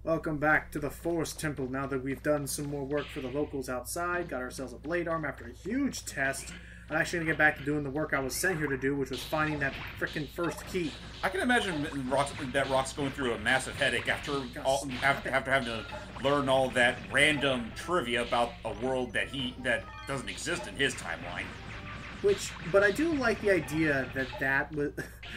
Welcome back to the Forest Temple. Now that we've done some more work for the locals outside, got ourselves a blade arm after a huge test, I'm actually going to get back to doing the work I was sent here to do, which was finding that frickin' first key. I can imagine that Rock's going through a massive headache after having to learn all that random trivia about a world that doesn't exist in his timeline. But I do like the idea that was...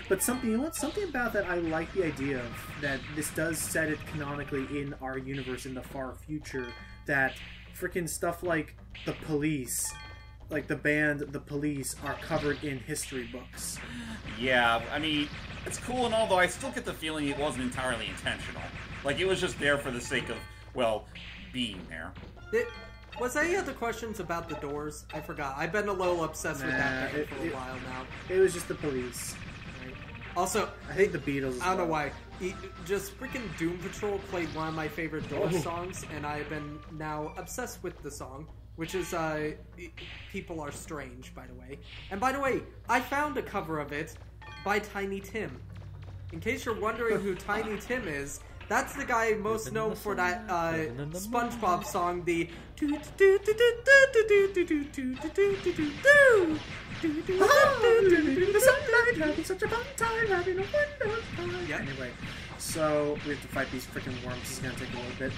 But something about that I like the idea of, that this does set it canonically in our universe in the far future, that frickin' stuff like the police, like the band The Police, are covered in history books. Yeah, I mean, it's cool and all, though I still get the feeling it wasn't entirely intentional. Like, it was just there for the sake of, well, being there. Was there any other questions about the Doors? I forgot. I've been a little obsessed with that band for a while now. It was just the Police. Right? Also, I hate the Beatles. I don't know why. Just freaking Doom Patrol played one of my favorite Doors songs, and I've been now obsessed with the song, which is People Are Strange, by the way. And by the way, I found a cover of it by Tiny Tim. In case you're wondering who Tiny Tim is, that's the guy most known for that SpongeBob song, the Anyway, so we have to fight these freaking worms. This is gonna take a little bit.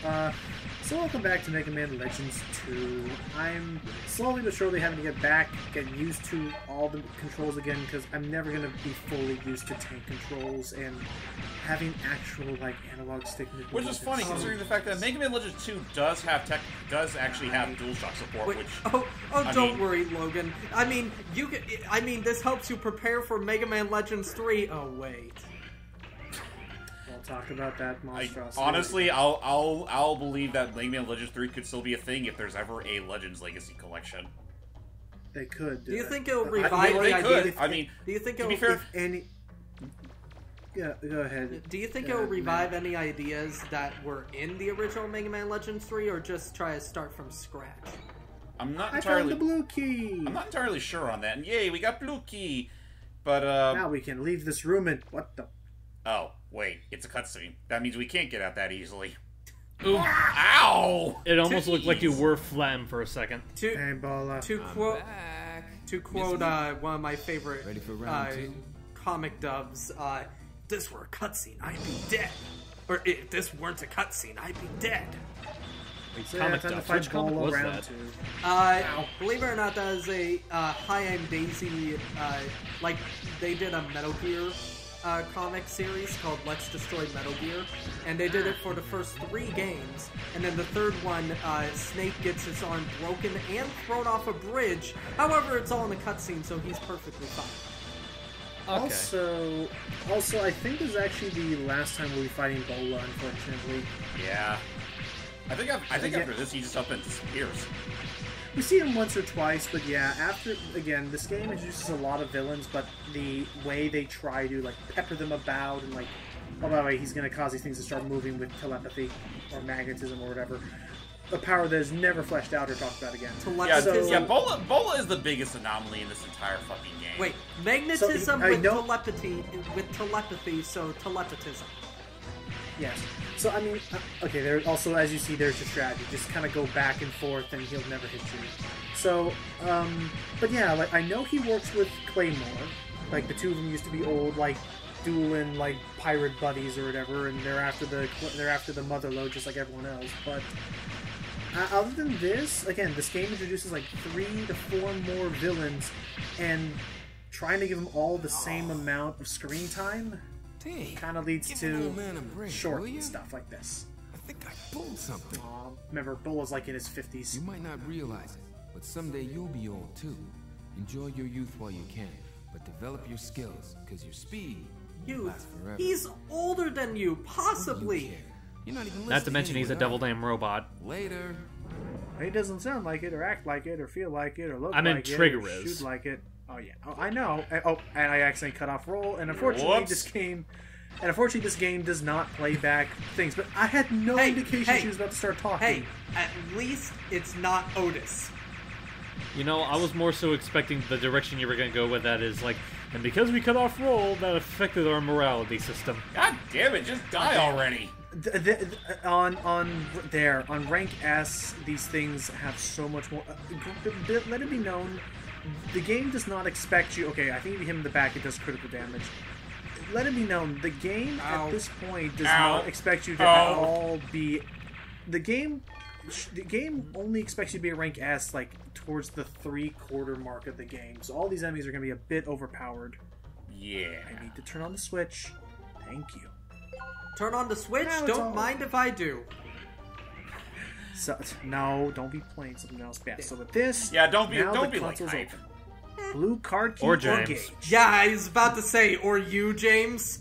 So welcome back to Mega Man Legends 2. I'm slowly but surely having to get used to all the controls again, because I'm never gonna be fully used to tank controls and having actual like analog stick manipulation. Which is funny considering the fact that Mega Man Legends 2 does actually have DualShock support. Wait, which don't worry, Logan. I mean, this helps you prepare for Mega Man Legends 3. Oh wait. We'll talk about that monstrosity. Honestly, I'll believe that Mega Man Legends 3 could still be a thing if there's ever a Legends Legacy collection. They could. Do you think it'll revive the idea? I mean, do you think to it'll be fair, Yeah, go ahead. Do you think it will revive any ideas that were in the original Mega Man Legends 3, or just try to start from scratch? I'm not I found entirely. the blue key. I'm not entirely sure on that. And yay, we got blue key. But now we can leave this room and what the? Oh wait, it's a cutscene. That means we can't get out that easily. Ooh. Ow! It almost looked like you were phlegm for a second. Hey, Bola. To quote one of my favorite comic dubs, this were a cutscene, I'd be dead. Or if this weren't a cutscene, I'd be dead. So yeah, time to fight Bola round 2. Believe it or not, that is a High-End Daisy, like, they did a Metal Gear comic series called Let's Destroy Metal Gear, and they did it for the first 3 games, and then the third one, Snake gets his arm broken and thrown off a bridge. However, it's all in the cutscene, so he's perfectly fine. Okay. Also, I think this is actually the last time we'll be fighting Bola, unfortunately. Yeah. I think after this, he just up and disappears. We see him once or twice, but yeah, again, this game introduces a lot of villains, but the way they try to, like, pepper them about, and, like, oh, by the way, he's gonna cause these things to start moving with telepathy, or magnetism, or whatever. A power that is never fleshed out or talked about again. Bola is the biggest anomaly in this entire fucking game. Wait, magnetism with telepathy, so telepatism. Yes. So, I mean, okay, there also, as you see, there's your strategy. Just kind of go back and forth, and he'll never hit you. So, but yeah, like, I know he works with Claymore. Like, the two of them used to be old, like, dueling, like, pirate buddies or whatever, and they're after the mother lode just like everyone else. But other than this, again, this game introduces, like, 3 to 4 more villains, and trying to give them all the same amount of screen time kind of leads to short stuff like this. I think I pulled something. Remember, Bola's like in his 50s. You might not realize it, but someday you'll be old too. Enjoy your youth while you can, but develop your skills, because your speed will last forever. He's older than you, possibly. You're not even listening. Not to mention he's a devil damn robot. Later. He doesn't sound like it, or act like it, or feel like it, or look I mean, like Trigger it, or is. shoot like it. Oh yeah, I know. Oh, and I accidentally cut off roll, and unfortunately this game does not play back things. But I had no indication she was about to start talking. Hey, at least it's not Otis. You know, I was more so expecting the direction you were going to go with that is like, and because we cut off roll, that affected our morality system. God damn it, just die already. On rank S, these things have so much more. Let it be known, the game does not expect you. Okay, I think if you hit him in the back, it does critical damage. Let it be known, the game at this point does not expect you to all be. The game only expects you to be at rank S, like towards the 3/4 mark of the game. So all these enemies are going to be a bit overpowered. Yeah. I need to turn on the switch. Thank you. Turn on the switch? Don't mind if I do. So, no, don't be playing something else. Yeah, so with this, don't be like console's hype. open. Blue card key Or or James. gauge. Yeah, I was about to say, or you, James.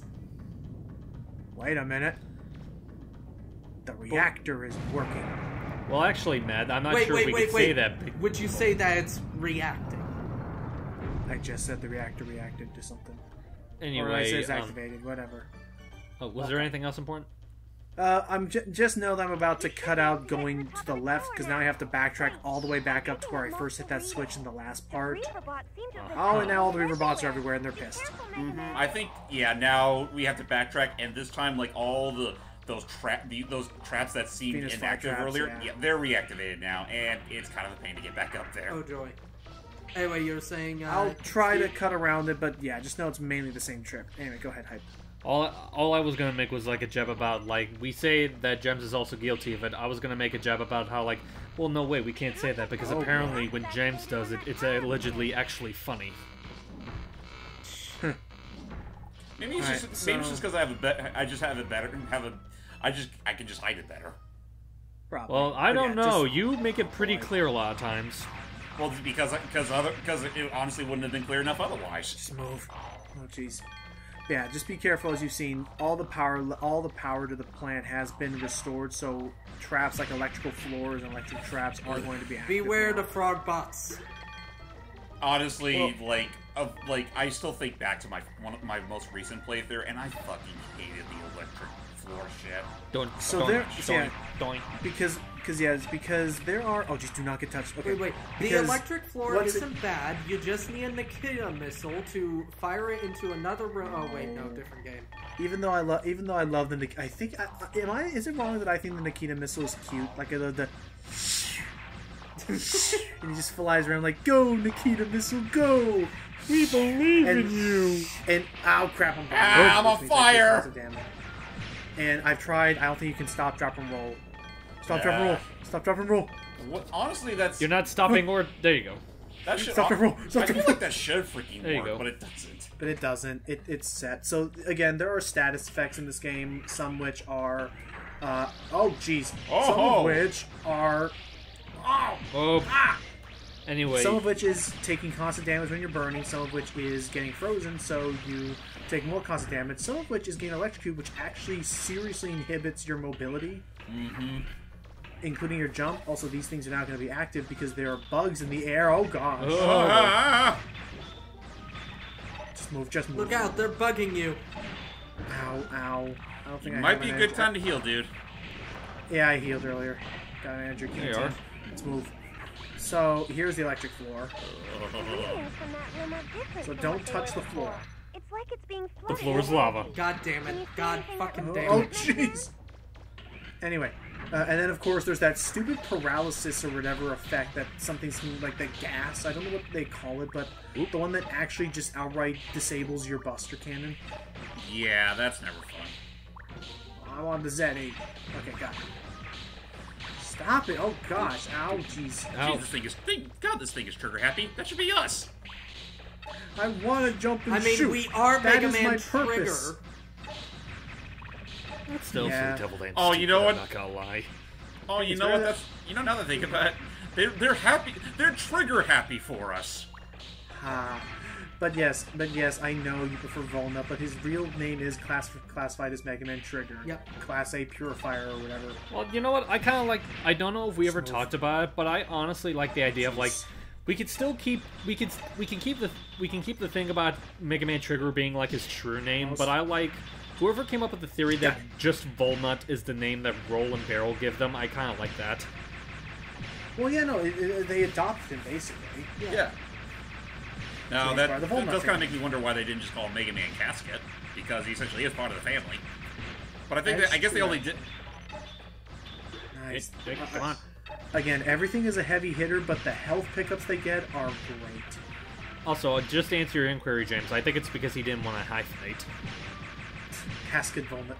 Wait a minute. The reactor is working. Well, actually, Matt, I'm not sure if we could say that. Would you say that it's reacting? I just said the reactor reacted to something. Or I Anyway, says activated, whatever. was there anything else important? Just know that I'm about to cut out going to the left, because now I have to backtrack all the way back up to where I first hit that switch in the last part. Oh, and now all the Reaver bots are everywhere, and they're pissed. I think, now we have to backtrack, and this time, like, all those traps that seemed Venus inactive flytraps, earlier, yeah. they're reactivated now, and it's kind of a pain to get back up there. Oh, joy. Anyway, you're saying... I'll try to cut around it, but yeah, just know it's mainly the same trip. Anyway, go ahead, Hype. All I was gonna make was like a jab about like we say that Gems is also guilty of it. I was gonna make a jab about how like, well, no way, we can't say that because apparently when James does it, it's allegedly actually funny. Maybe it's just because I can just hide it better. Probably. Well, I don't Yeah, know. just- You make it pretty clear a lot of times. Well, because it honestly wouldn't have been clear enough otherwise. Just move. Oh, jeez. Yeah, just be careful. As you've seen, all the power to the plant has been restored. So traps like electrical floors and electric traps are going to be active. Beware now. the frog bots. Honestly, I still think back to one of my most recent playthrough, and I fucking hated the electric floor shit. Because there are. Oh, just do not get touched. Okay. Wait. The Because electric floor isn't bad. You just need a Nikita missile to fire it into another room. Oh wait, no, different game. Even though I love the. I think. Is it wrong that I think the Nikita missile is cute? Like the. And he just flies around like, "Go, Nikita missile, go! We believe in you!" And ow, crap! I'm on fire! And I've tried. I don't think you can stop, drop, and roll. Stop, drop, and roll. Stop, drop, and roll. Honestly, that's... You're not stopping or... There you go. That should... Stop, drop, and roll. Stop, I drop, feel and like that should freaking There you work, go. but it doesn't. But it doesn't. It's set. So, again, there are status effects in this game, some which are... oh, jeez. Some of which are... Oh. Anyway. Some of which is taking constant damage when you're burning, some of which is getting frozen, so you take more constant damage, some of which is getting electrocuted, which actually seriously inhibits your mobility, including your jump. Also, these things are now going to be active because there are bugs in the air. Oh, gosh. Just move, just move. Look out, they're bugging you. Ow, ow. I don't think I Might have be a an good edge. time to heal, dude. Yeah, I healed earlier. Got an Andrew There you are. Let's move. So, here's the electric floor. So don't touch the floor. It's like it's being The floor is lava. God damn it. God fucking damn Oh, it. jeez! Anyway, and then of course there's that stupid paralysis or whatever effect that something's like the gas, I don't know what they call it, but the one that actually just outright disables your Buster Cannon. Yeah, that's never fun. I'm on the Z8. Okay, got it. Stop it! Oh gosh, ow, jeez. Ow. Jeez, this thing is trigger happy. That should be us. I want to jump and I mean, shoot. we are That Mega is Man my purpose. Trigger. That's still Yeah. so devil Oh, you know what? I'm not gonna lie. Oh, you know what? That's now that I think about it, they're happy. They're trigger happy for us. But yes, I know you prefer Volna, but his real name is classified as Mega Man Trigger. Yep. Class A Purifier or whatever. Well, you know what? I kind of like. I don't know if we ever Smooth. talked about it, but I honestly like the idea of like we could still keep we can keep the thing about Mega Man Trigger being like his true name, but I like whoever came up with the theory that just Volnut is the name that Roll and Barrel give them. I kind of like that. Well, yeah, no, they adopted him basically. Yeah. Now He's that part of the Volnut does kind of family. make me wonder why they didn't just call him Mega Man Casket, because he essentially is part of the family. But I think I guess they only did. Nice. Come on. Again, everything is a heavy hitter, but the health pickups they get are great. Also, just to answer your inquiry, James, I think it's because he didn't want to hyphenate. Casket Volnut.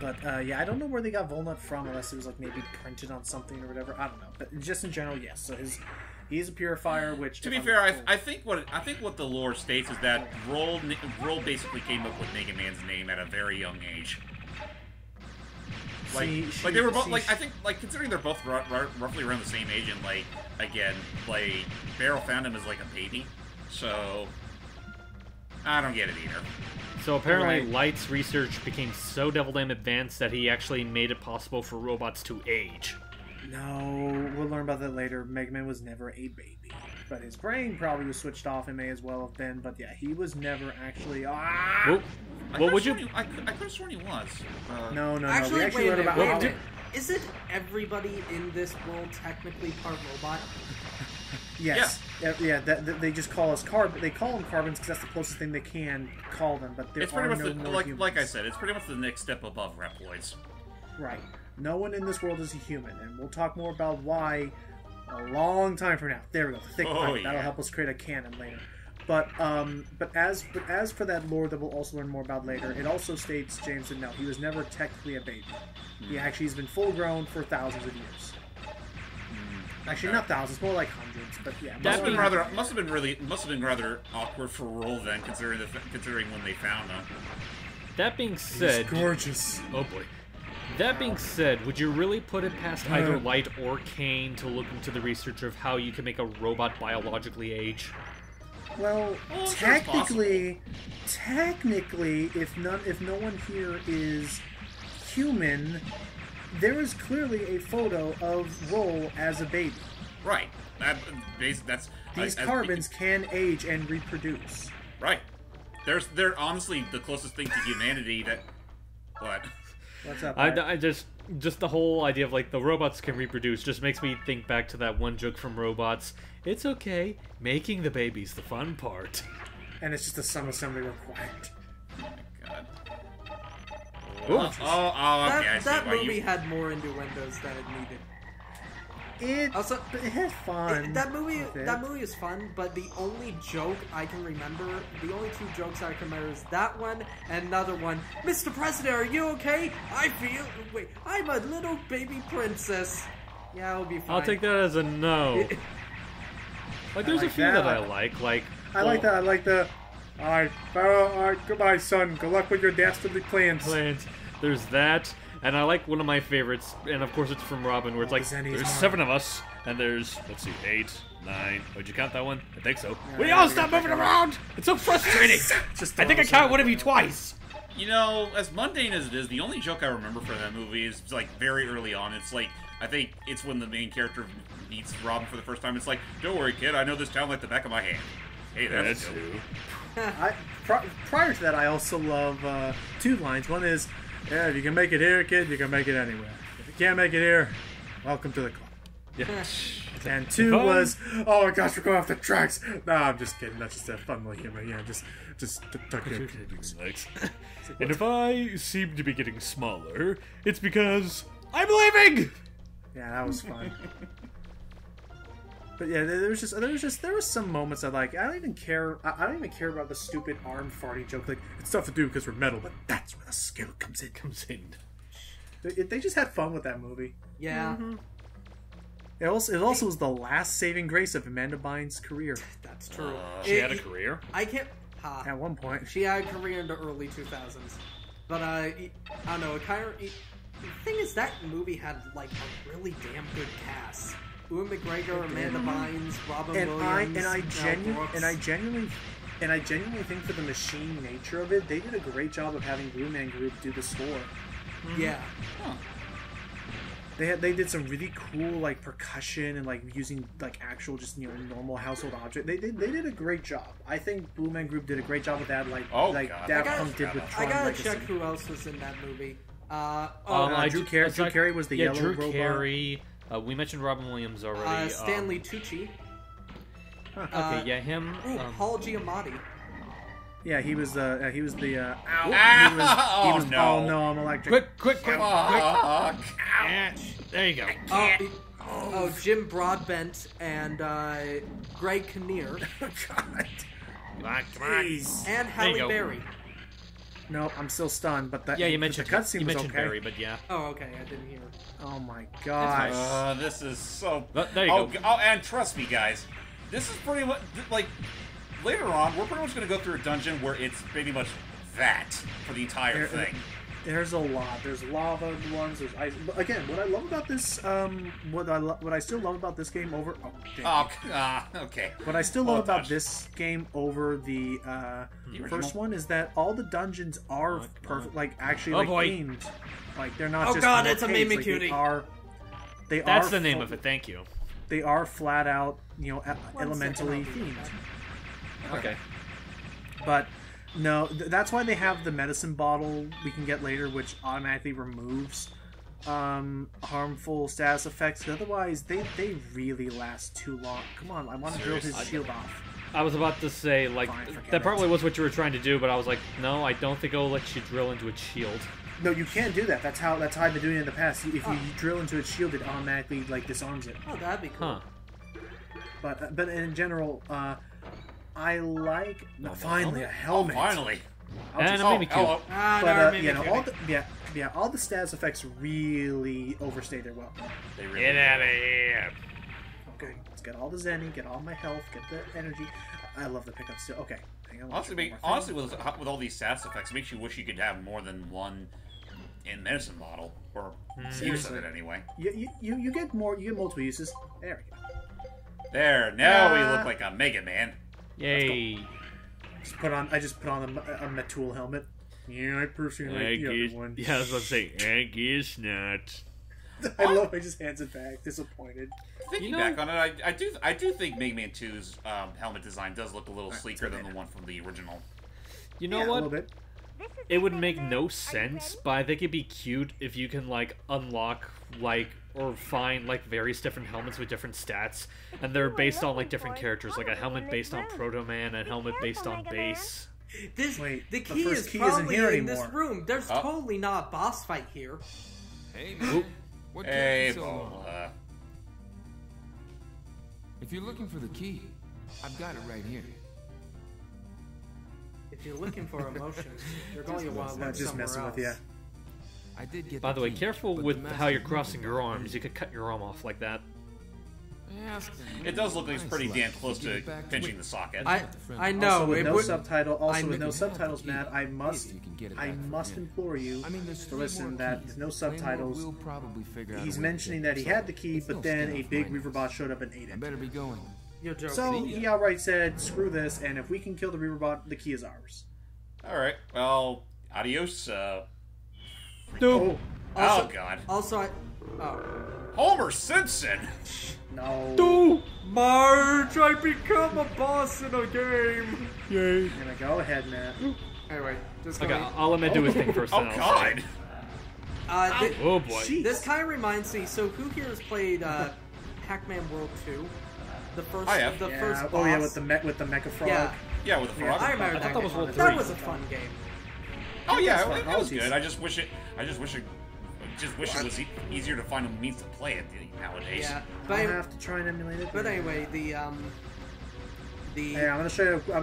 But, yeah, I don't know where they got Volnut from, unless it was, like, maybe printed on something or whatever. I don't know. But just in general, yes. So he's a purifier, which... To be fair, I think what the lore states is that Roll basically came up with Mega Man's name at a very young age. Like they were both I think considering they're both roughly around the same age, and again Barrel found him as like a baby, so I don't get it either. So apparently Light's research became so devil damn advanced that he actually made it possible for robots to age. No, we'll learn about that later. Mega Man was never a baby. But his brain probably was switched off and may as well have been. But yeah, he was never actually... Well, would you... I could have sworn he was. No. Actually, We actually wait learned a about... minute. Isn't everybody in this world technically part robot? Yes. Yeah, they just call us carbon. They call them carbons because that's the closest thing they can call them. But there it's pretty are much no more humans. like I said, it's pretty much the next step above Reploids. Right. No one in this world is a human, and we'll talk more about why a long time from now. There we go. The thick pipe. That'll help us create a canon later. But as for that lore that we'll also learn more about later, it also states, James, that no, he was never technically a baby. He actually has been full grown for thousands of years. Actually, not thousands, more like hundreds. But yeah, must have been rather awkward for Roll then, considering when they found him. That being said, he's gorgeous. Oh boy. That being said, would you really put it past either Light or Kane to look into the research of how you can make a robot biologically age? Well, technically, if no one here is human, there is clearly a photo of Roll as a baby. Right. These carbons can age and reproduce. Right. They're honestly the closest thing to humanity that. What? What's up? I just the whole idea of like the robots can reproduce just makes me think back to that one joke from Robots. It's okay, making the baby's the fun part. And it's just a some assembly required. Oh my god. Okay. I see that why movie had more innuendos than it needed. It had fun. That movie is fun, but the only joke I can remember, the only two jokes I can remember is that one and another one. Mr. President, are you okay? I'm a little baby princess. Yeah, it'll be fine. I'll take that as a no. Like, there's a few that I like. I like that. I like the. All right, goodbye, son. Good luck with your dastardly plans. There's that. And I like one of my favorites, and of course it's from Robin, where it's like, there's 7 of us, and there's, let's see, 8, 9. Would you count that one? I think so. Yeah, we all stop moving around! It's so frustrating! I think I count one of you twice! You know, as mundane as it is, the only joke I remember from that movie is, like, very early on. It's like, I think it's when the main character meets Robin for the first time. It's like, don't worry, kid, I know this town like the back of my hand. Hey, that's you. Prior to that, I also love 2 lines. One is, yeah, if you can make it here, kid, you can make it anywhere. If you can't make it here, welcome to the club. Yeah. And 2 was, oh my gosh, we're going off the tracks. No, I'm just kidding. That's just a fun little humor. Yeah, just tuck your legs. And if I seem to be getting smaller, it's because I'm leaving. Yeah, that was fun. But yeah, there was some moments I like. I don't even care about the stupid arm farting joke. Like, it's tough to do because we're metal, but that's where the skill comes in. They just had fun with that movie. Yeah. Mm-hmm. It also was the last saving grace of Amanda Bynes' career. That's true. She had a career? I can't. At one point, she had a career in the early 2000s, but I don't know. The thing is, that movie had like a really damn good cast. Ewan McGregor, Amanda Bynes, Robin Williams, and I genuinely think for the machine nature of it, they did a great job of having Blue Man Group do the score. Mm-hmm. Yeah. Huh. They did some really cool like percussion and like using like actual just normal household objects. They did a great job. I think Blue Man Group did a great job with that. Daft Punk did with Tron I gotta Legacy. check who else was in that movie. Drew Carey was the yellow Drew robot. Carey. We mentioned Robin Williams already. Stanley Tucci. Okay, yeah, him. Paul Giamatti. Yeah, he was the ow. He was, Oh, no. Oh no, I'm electric. Quick! Fuck. There you go. Oh, Jim Broadbent and Greg Kinnear God. Come on. Jeez. and you Halle go. Berry. No, I'm still stunned, but that Yeah, you mentioned the cutscene you was mentioned okay. Barry, but yeah. Oh, okay, I didn't hear. Oh my gosh. This is so. There you go. Oh, and trust me, guys, this is pretty much like later on. We're pretty much going to go through a dungeon where it's pretty much that for the entire thing. There's a lot. There's lava ones. There's ice. But again, what I love about this, what I still love about this game over. Oh, damn. Okay. What I still love about this game over the original? first one is that all the dungeons are perfect. Like actually, Oh, like boy. aimed. Like they're not Oh, just. God, more it's a caves, Mimi like, cutie. They That's are the name of it. Thank you. They are flat out, One elementally second, I'll do themed. Okay. But no, that's why they have the medicine bottle we can get later, which automatically removes harmful status effects. 'Cause otherwise, they really last too long. Come on, I want to drill his Seriously? shield off. I was about to say, like, Fine, forget that it. probably was what you were trying to do, but I was like, no, I don't think it'll let you drill into its shield. No, you can't do that. That's how I've been doing it in the past. If you drill into its shield, it automatically disarms it. Oh, that'd be cool. Huh. But in general, I like finally a helmet. Finally. And a Oh, Mimi cube. hello. Ah, But no, Mimi cutie. all the status effects really overstay their welcome. They really Get out of here. Okay, let's get all the zenny, get all my health, get the energy. I love the pickup still. Okay, hang on. Honestly, with all these status effects, it makes you wish you could have more than one in medicine bottle or use of it anyway. You get more. You get multiple uses. There we go. There, now we look like a Mega Man. Yay. I just put on a Matul helmet. Yeah, I personally like the other one. Yeah, I was about to say, I guess not. I love. I just hands it back, disappointed. Thinking back on it, I do think Mega Man 2's helmet design does look a little sleeker than the one from the original. You know A little what? bit. It would make no sense, but I think it'd be cute if you can, unlock, or find, various different helmets with different stats, and they're based on, different characters, like a helmet based on Proto Man, and a helmet based on Base. Wait, the the key first is key isn't probably here in this anymore. room. There's totally not a boss fight here. Hey, man. What Hey, kept you so long? Bola. If you're looking for the key, I've got it right here. If you're looking for emotions, you're going to want to look Just somewhere messing else. with you. I did get By the way, key, careful but with the how you're master crossing your won't arms. You could cut your arm off like that. Ask him. It does look like it's pretty damn Nice close luck. to Get it back pinching the socket. I know. Also, with it no would, subtitle. Also, I'm- with no You can subtitles, have the Matt. key if you can get it I back from must him. implore you I mean, there's to 3 listen. more That keys. with no Claymore subtitles. will probably figure out He's a way to mentioning get that he it. had the key, It's no but then scam a for big my Reaver nose. bot showed up and ate I it. better be going. you're joking. So he outright said, "Screw this!" And if we can kill the Reaver bot, the key is ours. All right, well, adios. Oh Oh God, Also, Homer Simpson. no! Marge, I become a boss in a game. Yay. Gonna go ahead, Matt. Anyway, just Okay, going. I'll let him do his thing first. Oh then I'll say. God. Oh boy. Jeez. This kind of reminds me. So, who here has played Pac-Man World 2? The first, I have. the Yeah. first boss. Oh yeah, with the Mecha Frog. Yeah. Yeah, with the frog. I remember I thought that. that was game. World That 3. was a fun game. Oh yeah, That's it fine. was Oh, good. I just wish it was easier to find a means to play it nowadays. Yeah, I'll but have to try and emulate it. but anyway, the Hey, I'm gonna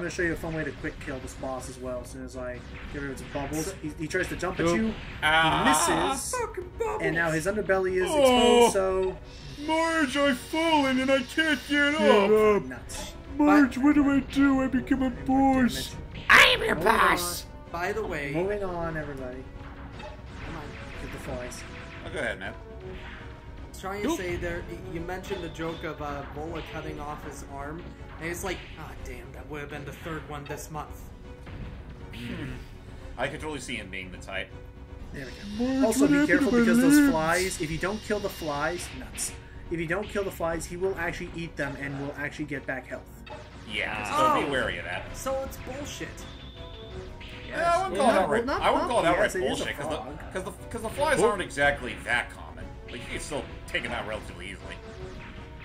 show you a fun way to quick kill this boss as well. As soon as I get rid of his bubbles, he tries to jump at you, he misses, fucking bubbles. and now his underbelly is exposed. So Marge, I've fallen and I can't get nuts. Marge, what do I do? I become a boss. I'm your boss. By the way, Moving on, everybody. come on. Get the flies. Oh, go ahead, man. Trying to say there, you mentioned the joke of Bola cutting off his arm, and it's like, ah, damn, that would have been the third one this month. I could totally see him being the type. There we go. Also, be careful because those flies. If you don't kill the flies, nuts. If you don't kill the flies, he will actually eat them and will actually get back health. Yeah, Oh. so be wary of that. So it's bullshit. Yeah, I wouldn't call it outright. I wouldn't call it outright yes, it is a bullshit frog. because the flies aren't exactly that common. Like you can still take them out relatively easily.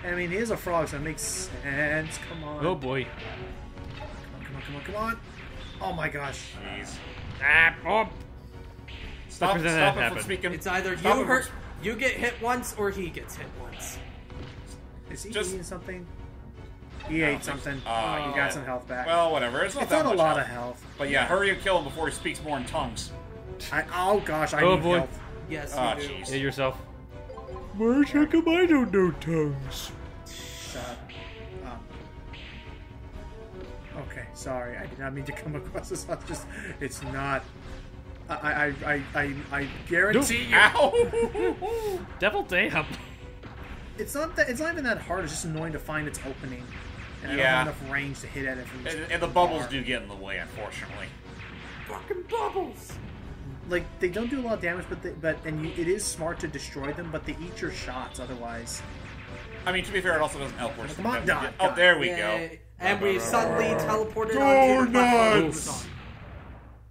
I mean, he is a frog, so it makes sense. Come on. Oh boy. Come on. Oh my gosh. Jeez. Oh. Stop Pretend it that from happened. speaking. It's either Stop you it hurt, from- you get hit once, or he gets hit once. Is he Just- eating something? He I don't ate think something. so. You got some health back. Well, whatever. It's not it's that not a much lot health. of health. But yeah, hurry and kill him before he speaks more in tongues. Oh gosh, I Oh, need boy. health. Yes, Ah, you do. jeez. Hit yourself. March, how come I don't know tongues? Shut up. Okay, sorry. I did not mean to come across this. It's not. I guarantee you. Ow! Devil damn. It's not that. It's not even that hard. It's just annoying to find its opening, and I don't Yeah. have enough range to hit at it from this And the bubbles far. do get in the way, unfortunately. Fucking bubbles. Like they don't do a lot of damage, it is smart to destroy them, but they eat your shots otherwise. I mean, to be fair, it also doesn't help. Worse Come on, die, Oh, die. there we go. Yay. And we suddenly teleported Go onto the platform it nuts! was on.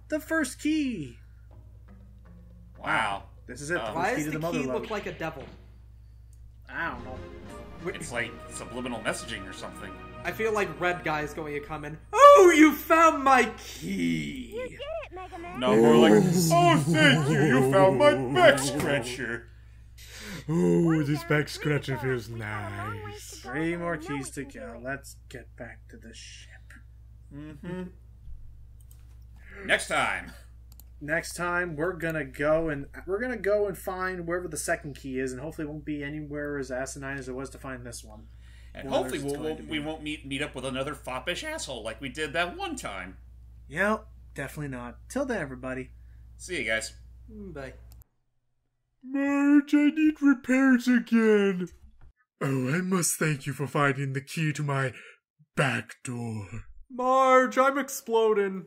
The first key. Wow. This is it. The Why first key does to the the mother key lode. look like a devil? I don't know. It's like subliminal messaging or something. I feel like Red Guy is going to come in. Oh, you found my key! You did it, Mega Man. No, more like, oh, thank you, you found my back scratcher. Oh, this back scratcher feels nice. 3 more keys to go. Let's get back to the ship. Mm-hmm. Next time. Next time we're gonna go and find wherever the second key is, and hopefully it won't be anywhere as asinine as it was to find this one. And Well, hopefully there's going to we be. won't meet up with another foppish asshole like we did that one time. Yep, definitely not. Till then, everybody. See you guys. Bye. Marge, I need repairs again. Oh, I must thank you for finding the key to my back door. Marge, I'm exploding.